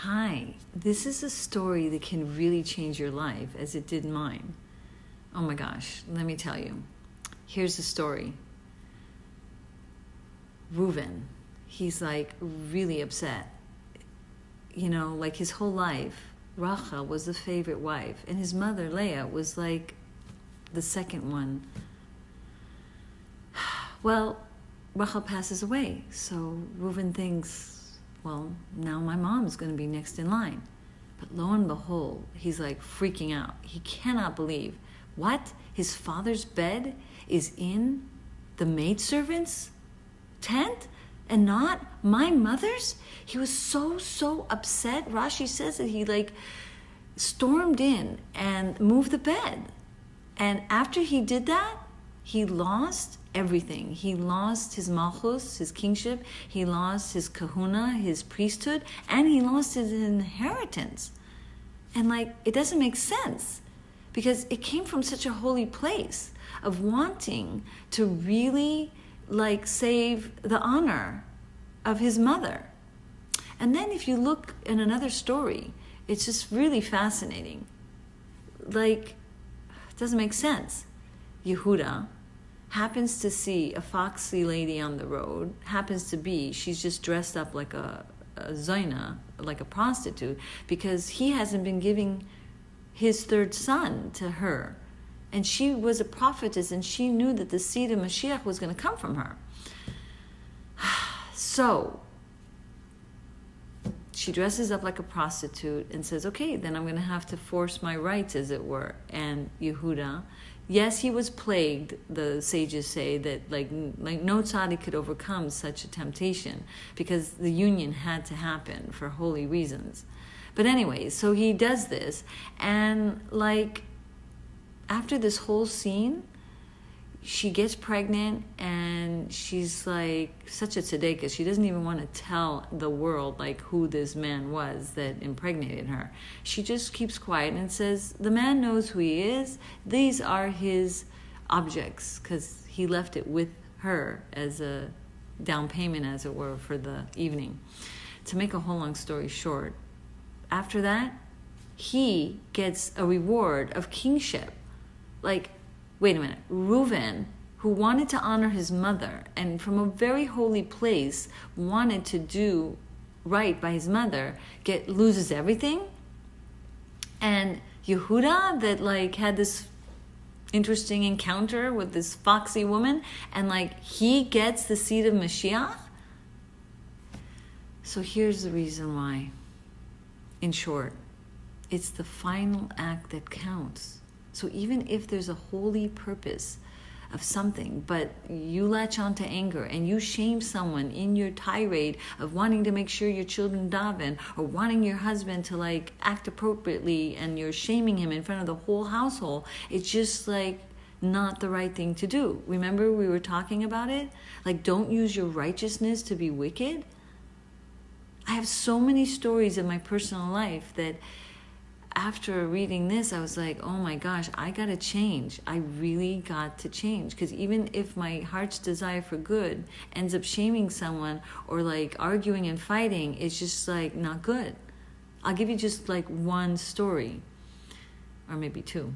Hi, this is a story that can really change your life as it did mine. Oh my gosh, let me tell you. Here's the story. Reuven, he's like really upset. You know, like his whole life, Rachel was the favorite wife, and his mother, Leah, was like the second one. Well, Rachel passes away, so Reuven thinks, well, now my mom's going to be next in line. But lo and behold, he's like freaking out. He cannot believe, what? His father's bed is in the maidservant's tent and not my mother's? He was so upset. Rashi says that he like stormed in and moved the bed. And after he did that, he lost everything. He lost his malchus, his kingship. He lost his kahuna, his priesthood, and he lost his inheritance. And like, it doesn't make sense because it came from such a holy place of wanting to really like save the honor of his mother. And then if you look in another story, it's just really fascinating. Like, it doesn't make sense. Yehuda happens to see a foxy lady on the road, she's just dressed up like a zayna, like a prostitute, because he hasn't been giving his third son to her. And she was a prophetess, and she knew that the seed of Mashiach was going to come from her. So she dresses up like a prostitute and says, okay, then I'm going to have to force my rights, as it were. And Yehuda, yes, he was plagued. The sages say that like no tzaddik could overcome such a temptation because the union had to happen for holy reasons. But anyway, so he does this, and like after this whole scene, she gets pregnant, and she's like such a tzedekah. She doesn't even want to tell the world like who this man was that impregnated her. She just keeps quiet and says, the man knows who he is. These are his objects, because he left it with her as a down payment, as it were, for the evening. To make a whole long story short, after that, he gets a reward of kingship. Like, wait a minute, Reuven, who wanted to honor his mother and from a very holy place wanted to do right by his mother, loses everything? And Yehuda, that like had this interesting encounter with this foxy woman, and like he gets the seed of Mashiach? So here's the reason why. In short, it's the final act that counts. So even if there's a holy purpose of something, but you latch on to anger and you shame someone in your tirade of wanting to make sure your children daven, or wanting your husband to like act appropriately, and you're shaming him in front of the whole household, it's just like not the right thing to do. Remember we were talking about it? Like, don't use your righteousness to be wicked. I have so many stories in my personal life that after reading this, I was like, oh my gosh, I got to change. I really got to change. Because even if my heart's desire for good ends up shaming someone or like arguing and fighting, it's just like not good. I'll give you just like one story, or maybe two.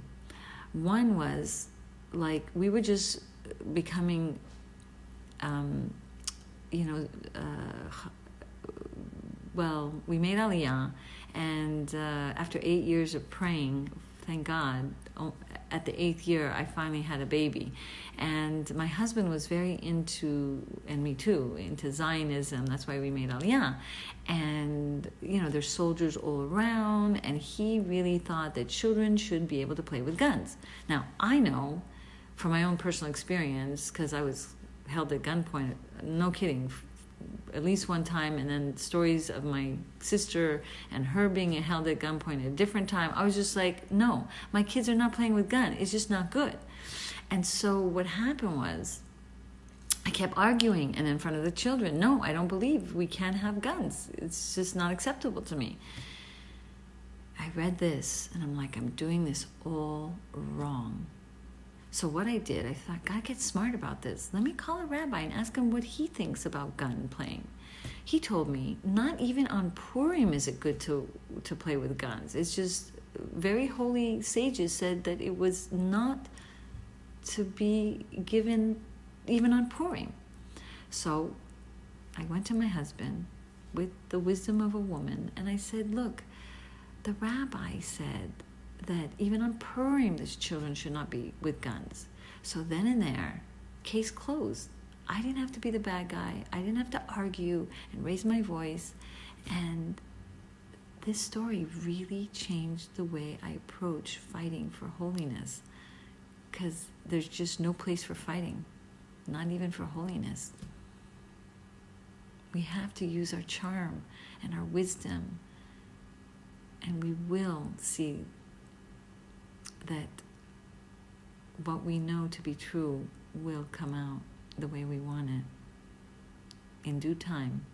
One was like we were just becoming, we made Aliyah, and after 8 years of praying, thank God, at the 8th year, I finally had a baby. And my husband was very into, and me too, into Zionism. That's why we made Aliyah. And, there's soldiers all around, and he really thought that children should be able to play with guns. Now, I know from my own personal experience, because I was held at gunpoint, no kidding, at least one time, and then stories of my sister and her being held at gunpoint at a different time. I was just like, no, my kids are not playing with gun. It's just not good. And so what happened was, I kept arguing, and in front of the children, no, I don't believe we can have guns. It's just not acceptable to me. I read this, and I'm like, I'm doing this all wrong. So what I did, I thought, God, get smart about this. Let me call a rabbi and ask him what he thinks about gun playing. He told me not even on Purim is it good to play with guns. It's just very holy sages said that it was not to be given even on Purim. So I went to my husband with the wisdom of a woman, and I said, look, the rabbi said that even on Purim, these children should not be with guns. So then and there, case closed. I didn't have to be the bad guy. I didn't have to argue and raise my voice. And this story really changed the way I approach fighting for holiness, because there's just no place for fighting, not even for holiness. We have to use our charm and our wisdom, and we will see that what we know to be true will come out the way we want it in due time.